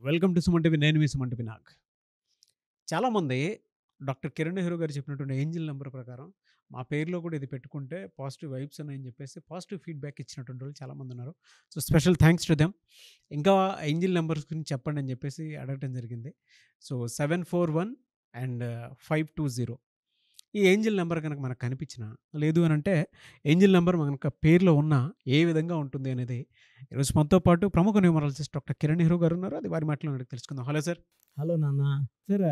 Welcome to Suman TV. నేను మీ Suman TV Nag. చాలామంది doctor Kiran Nehru గారు చెప్పినటువంటి ఏంజిల్ నెంబర్ ప్రకారం మా పేరులో కూడా ఇది పెట్టుకుంటే పాజిటివ్ వైబ్స్ ఉన్నాయని చెప్పేసి పాజిటివ్ ఫీడ్బ్యాక్ ఇచ్చినటువంటి వాళ్ళు చాలామంది ఉన్నారు. So special thanks to them. ఇంకా ఏంజిల్ నెంబర్స్ గురించి చెప్పండి అని చెప్పేసి అడగటం జరిగింది. సో 741 అండ్ 520 ఈ ఏంజిల్ నెంబర్ కనుక మనకు కనిపించినా లేదు అని అంటే ఏంజిల్ నెంబర్ మనకు పేరులో ఉన్న ఏ విధంగా ఉంటుంది అనేది ఈరోజు మనతో పాటు ప్రముఖ న్యూమరాలజిస్ట్ డాక్టర్ కిరణ్ నెహ్రూ గారు ఉన్నారు. అది వారి మాటలో అడిగి తెలుసుకుందాం. Hello sir. హలో నాన్న. సార్,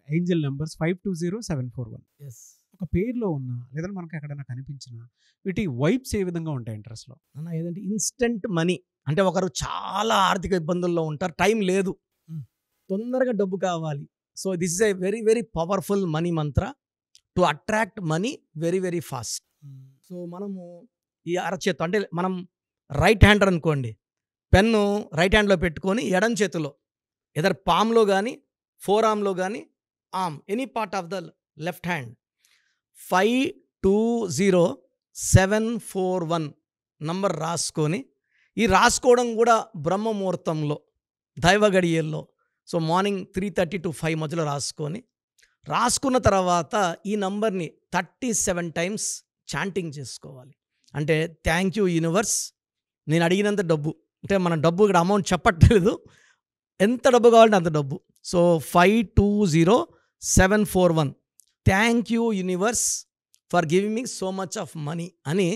ఏంజిల్ నెంబర్స్ 520, 741 ఎస్ ఒక పేరులో ఉన్న లేదా మనకు ఎక్కడైనా కనిపించిన వీటి వైబ్స్ ఏ విధంగా ఉంటాయి ఇంట్రెస్ట్లో? నాన్న, ఏదంటే ఇన్స్టెంట్ మనీ. అంటే ఒకరు చాలా ఆర్థిక ఇబ్బందుల్లో ఉంటారు, టైం లేదు, తొందరగా డబ్బు కావాలి. So this is a very very powerful money mantra to attract money very very fast. So మనము ఈ అరచేత్తో, అంటే మనం రైట్ హ్యాండర్ అనుకోండి, పెన్ను రైట్ హ్యాండ్లో పెట్టుకొని ఎడం చేతిలో ఎదర్ పామ్లో కానీ ఫోర్ ఆర్మ్లో కానీ arm any part of the left hand 520741 number రాసుకొని, ఈ రాసుకోవడం కూడా బ్రహ్మ ముహూర్తంలో దైవ గడియల్లో, సో మార్నింగ్ 3:30 to 5 మధ్యలో రాసుకున్న తర్వాత ఈ నంబర్ని 37 టైమ్స్ చాంటింగ్ చేసుకోవాలి. అంటే థ్యాంక్ యూ యూనివర్స్, నేను అడిగినంత డబ్బు, అంటే మన డబ్బు ఇక్కడ అమౌంట్ చెప్పట్లేదు, ఎంత డబ్బు కావాలంటే అంత డబ్బు. So 520741 thank you universe for giving me so much of money అని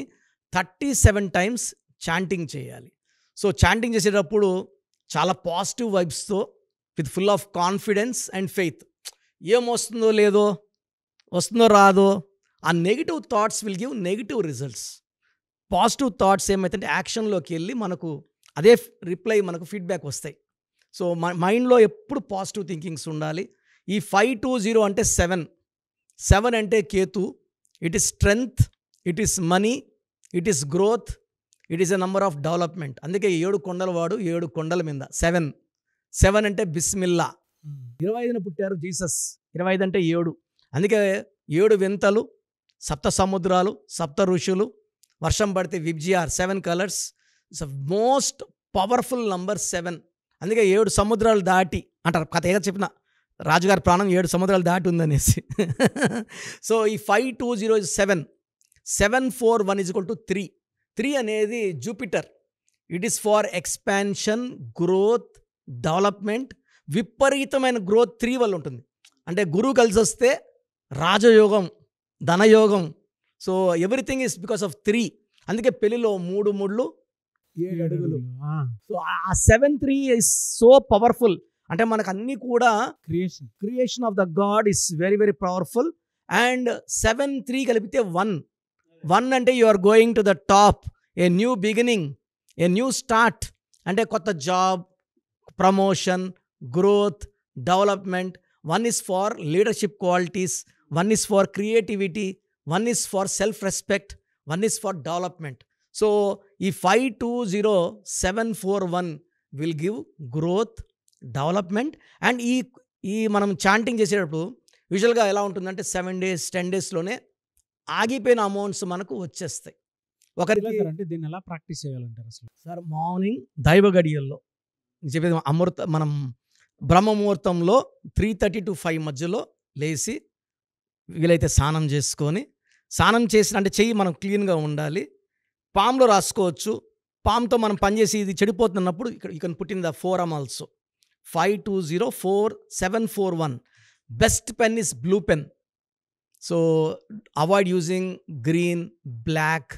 37 టైమ్స్ చాంటింగ్ చేయాలి. సో చాంటింగ్ చేసేటప్పుడు చాలా పాజిటివ్ వైబ్స్తో with full of confidence and faith. ఏమొస్తుందో లేదో, వస్తుందో రాదో, ఆ negative thoughts will give negative results. Positive thoughts ఏమైతే యాక్షన్లోకి వెళ్ళి మనకు అదే రిప్లై, మనకు ఫీడ్బ్యాక్ వస్తాయి. సో మైండ్లో ఎప్పుడు పాజిటివ్ థింకింగ్స్ ఉండాలి. ఈ 520 అంటే 7 అంటే Ketu, it is strength, it is money, it is growth, it is a number of development. అందుకే 7 కొండల వాడు 7 కొండల మీద 7 అంటే బిస్మిల్లా. 25న పుట్టారు జీసస్, 25 అంటే 7. అందుకే 7 వింతలు, సప్త సముద్రాలు, సప్త ఋషులు, వర్షం పడితే VIBGYOR, 7 colours. It's a most powerful number 7. అందుకే 7 సముద్రాలు దాటి అంటారు, కథ ఏదో చెప్పిన రాజుగారి ప్రాణం 7 సముద్రాలు దాటి ఉందనేసి. సో ఈ 520 7, 741 ఈజ్ ఈక్వల్ టు 3 అనేది Jupiter. It is for expansion, growth, development. విపరీతమైన గ్రోత్ 3 వల్ల ఉంటుంది. అంటే గురువు కలిసి వస్తే రాజయోగం, ధనయోగం. So everything is because of 3. అందుకే పెళ్లిలో 3 ముళ్ళు 7 అడుగులు. సో ఆ 7-3 ఇస్ సో పవర్ఫుల్. అంటే మనకు అన్నీ కూడా creation of the God is very very powerful. And 7-3 కలిపితే 1 అంటే you are going to the top, a new beginning, a new start. అంటే కొత్త job, promotion, growth, development. 1 is for leadership qualities, 1 is for creativity, 1 is for self respect, 1 is for development. So ఈ 520-741 will give growth, development. And ఈ మనం chanting చేసేటప్పుడు యూజువల్గా ఎలా ఉంటుందంటే 7 days 10 daysలోనే ఆగిపోయిన అమౌంట్స్ మనకు వచ్చేస్తాయి. ఒకరికి అంటే దీన్ని ఎలా ప్రాక్టీస్ చేయాలంటారు అసలు? సార్, మార్నింగ్ దైవ గడియల్లో చెప్పేది మనం బ్రహ్మ ముహూర్తంలో 3:30 to 5 మధ్యలో లేచి వీలైతే స్నానం చేసుకొని, స్నానం చేసిన అంటే చెయ్యి మనం క్లీన్గా ఉండాలి. పామ్లో రాసుకోవచ్చు. పామ్తో మనం పనిచేసి ఇది చెడిపోతున్నప్పుడు ఇక్కడ you can put in the forearm also. 520-741 best pen is blue pen. So avoid using green, black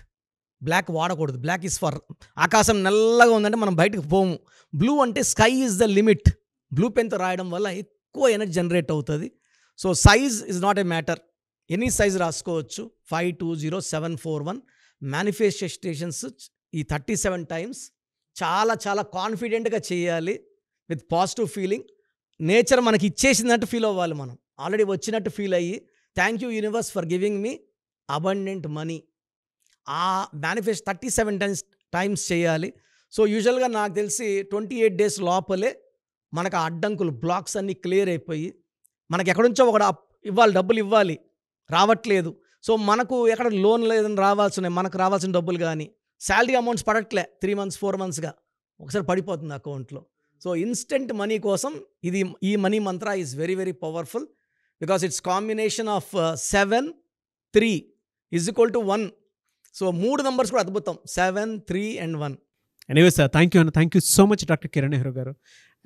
వాడకూడదు. బ్లాక్ ఇస్ ఫర్ ఆకాశం నల్లగా ఉందంటే మనం బయటకు పోము. బ్లూ అంటే sky is the limit. Blue పెన్తో రాయడం వల్ల ఎక్కువ ఎనర్జీ జనరేట్ అవుతుంది. So size is not a matter, any size రాసుకోవచ్చు. 520-741 మేనిఫెస్టేషన్స్ ఈ 37 టైమ్స్ చాలా చాలా కాన్ఫిడెంట్గా చేయాలి విత్ పాజిటివ్ ఫీలింగ్. నేచర్ మనకి ఇచ్చేసిందంటూ ఫీల్ అవ్వాలి, మనం ఆల్రెడీ వచ్చినట్టు ఫీల్ అయ్యి thank you universe for giving me abundant money. ఆ మేనిఫెస్ట్ 37 టైమ్స్ చేయాలి. సో యూజువల్గా నాకు తెలిసి 28 days లోపలే మనకు ఆ అడ్డంకులు, బ్లాక్స్ అన్నీ క్లియర్ అయిపోయి మనకి ఎక్కడి ఒకటి ఇవ్వాలి, డబ్బులు ఇవ్వాలి, రావట్లేదు. సో మనకు ఎక్కడ లోన్ లేదని రావాల్సినవి, మనకు రావాల్సిన డబ్బులు కానీ శాలరీ అమౌంట్స్ పడట్లే 3 months 4 monthsగా ఒకసారి పడిపోతుంది అకౌంట్లో. సో ఇన్స్టెంట్ మనీ కోసం ఈ money mantra is very very powerful because it's combination of 7 3 = 1. So 3 numbers కూడా అద్భుతం, 7 3 and 1. Anyway sir, thank you అన్న, thank you so much doctor Kiran Nehru garu.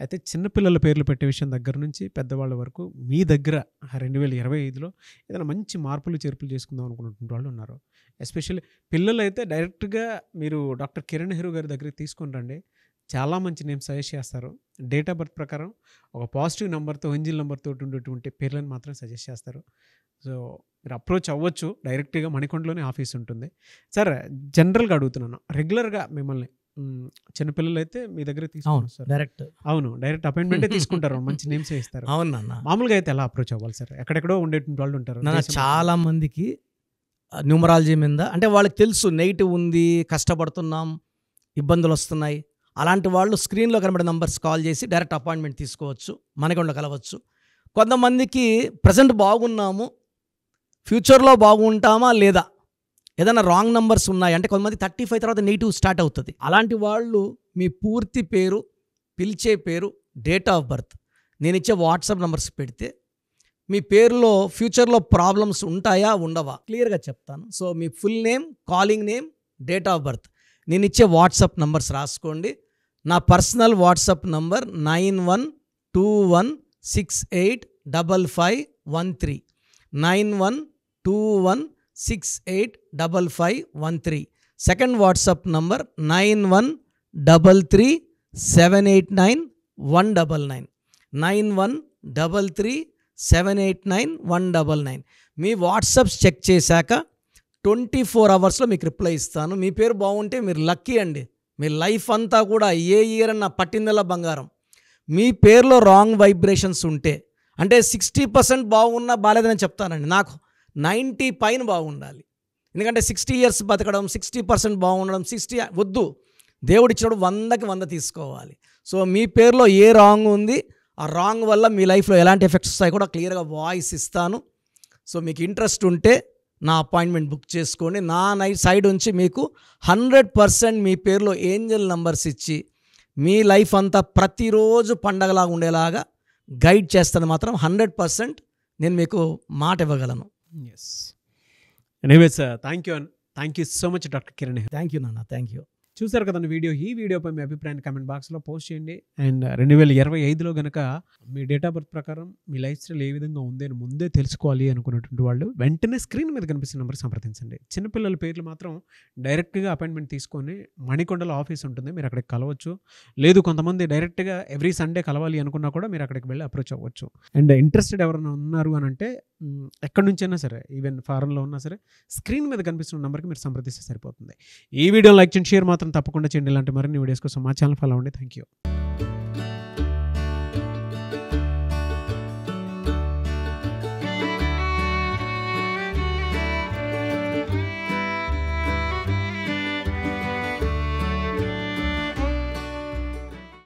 అయితే చిన్నపిల్లల పేర్లు పెట్టే విషయం దగ్గర నుంచి పెద్దవాళ్ళ వరకు మీ దగ్గర 2025లో ఏదైనా మంచి మార్పులు చేర్పులు చేసుకుందాం అనుకున్నటువంటి వాళ్ళు ఉన్నారు. ఎస్పెషల్లీ పిల్లలు అయితే డైరెక్ట్గా మీరు డాక్టర్ కిరణ్ నెహ్రూ గారి దగ్గరికి తీసుకొని రండి, చాలా మంచి నేమ్ సజెస్ట్ చేస్తారు. డేట్ ఆఫ్ బర్త్ ప్రకారం ఒక పాజిటివ్ నెంబర్తో, ఏంజిల్ నెంబర్తో ఉండేటువంటి పేర్లను మాత్రం సజెస్ట్ చేస్తారు. సో మీరు అప్రోచ్ అవ్వచ్చు, డైరెక్ట్గా మణికొండలోనే ఆఫీస్ ఉంటుంది. సార్ జనరల్గా అడుగుతున్నాను, రెగ్యులర్గా మిమ్మల్ని చిన్నపిల్లలు అయితే మీ దగ్గర తీసుకుంటారు సార్? డైరెక్ట్ అపాయింట్మెంటే తీసుకుంటారు, మంచి నేమ్స్ ఇస్తారు. అవునన్నా. మామూలుగా అయితే ఎలా అప్రోచ్ అవ్వాలి సార్? ఎక్కడెక్కడో ఉండేటువంటి వాళ్ళు ఉంటారు. చాలా మందికి న్యూమరాలజీ మీద అంటే వాళ్ళకి తెలుసు నెగిటివ్ ఉంది, కష్టపడుతున్నాం, ఇబ్బందులు వస్తున్నాయి. అలాంటి వాళ్ళు స్క్రీన్లో కనబడే నంబర్స్ కాల్ చేసి డైరెక్ట్ అపాయింట్మెంట్ తీసుకోవచ్చు, మనకొండ కలవచ్చు. కొంతమందికి ప్రజెంట్ బాగున్నాము, ఫ్యూచర్లో బాగుంటామా లేదా, ఏదైనా రాంగ్ నంబర్స్ ఉన్నాయి అంటే కొంతమంది 35 తర్వాత నెగిటివ్ స్టార్ట్ అవుతుంది. అలాంటి వాళ్ళు మీ పూర్తి పేరు, పిలిచే పేరు, డేట్ ఆఫ్ బర్త్, నేను ఇచ్చే వాట్సాప్ నంబర్స్ పెడితే మీ పేరులో ఫ్యూచర్లో ప్రాబ్లమ్స్ ఉంటాయా ఉండవా క్లియర్గా చెప్తాను. So me full name, calling name, date of birth, నేను ఇచ్చే వాట్సాప్ నంబర్స్ రాసుకోండి. నా personal WhatsApp number 9121685513 9121685513. Second WhatsApp number 9133789199 9133789199. మీ వాట్సాప్స్ చెక్ చేశాక 24 అవర్స్లో మీకు రిప్లై ఇస్తాను. మీ పేరు బాగుంటే మీరు లక్కీ అండి, మీ లైఫ్ అంతా కూడా ఏ ఇయర్ అన్న పట్టిందల్లా బంగారం. మీ పేరులో రాంగ్ వైబ్రేషన్స్ ఉంటే అంటే 60% బాగున్నా బాగాలేదని చెప్తానండి, నాకు 90 పైన బాగుండాలి. ఎందుకంటే 60 years బతకడం, 60% బాగుండడం, 60 వద్దు. దేవుడిచ్చినప్పుడు 100కి 100 తీసుకోవాలి. సో మీ పేరులో ఏ రాంగ్ ఉంది, ఆ రాంగ్ వల్ల మీ లైఫ్లో ఎలాంటి ఎఫెక్ట్స్ వస్తాయి కూడా క్లియర్గా వాయిస్ ఇస్తాను. సో మీకు ఇంట్రెస్ట్ ఉంటే నా అపాయింట్మెంట్ బుక్ చేసుకోండి. నా సైడ్ నుంచి మీకు 100% మీ పేరులో ఏంజల్ నంబర్స్ ఇచ్చి మీ లైఫ్ అంతా ప్రతిరోజు పండగలాగా ఉండేలాగా గైడ్ చేస్తాను. మాత్రం 100% నేను మీకు మాట ఇవ్వగలను. Yes, anyway sir, thank you so much doctor Kiran. Thank you నాన్న, థ్యాంక్ యూ. చూసారు కదండి వీడియో. ఈ వీడియోపై మీ అభిప్రాయాన్ని కామెంట్ బాక్స్లో పోస్ట్ చేయండి. అండ్ 2025లో కనుక మీ డేట్ ఆఫ్ బర్త్ ప్రకారం మీ లైఫ్ స్టైల్ ఏ విధంగా ఉంది అని ముందే తెలుసుకోవాలి అనుకున్నటువంటి వాళ్ళు వెంటనే స్క్రీన్ మీద కనిపిస్తున్న నెంబర్ సంప్రదించండి. చిన్నపిల్లల పేర్లు మాత్రం డైరెక్ట్గా అపాయింట్మెంట్ తీసుకొని మణికొండలో ఆఫీస్ ఉంటుంది, మీరు అక్కడికి కలవచ్చు. లేదు కొంతమంది డైరెక్ట్గా ఎవ్రీ సండే కలవాలి అనుకున్నా కూడా మీరు అక్కడికి వెళ్ళి అప్రోచ్ అవ్వచ్చు. అండ్ ఇంట్రెస్టెడ్ ఎవరైనా ఉన్నారు అని అంటే ఎక్కడి నుంచైనా సరే, ఈవెన్ ఫారెన్లో ఉన్నా సరే, స్క్రీన్ మీద కనిపిస్తున్న నెంబర్కి మీరు సంప్రదిస్తే సరిపోతుంది. ఈ వీడియో లైక్ చేయండి, షేర్ మాత్రం తప్పకుండా చేయండి. ఇలాంటి మరిన్ని వీడియోస్ కోసం మా ఛానల్ ఫాలో అవ్వండి. Thank you.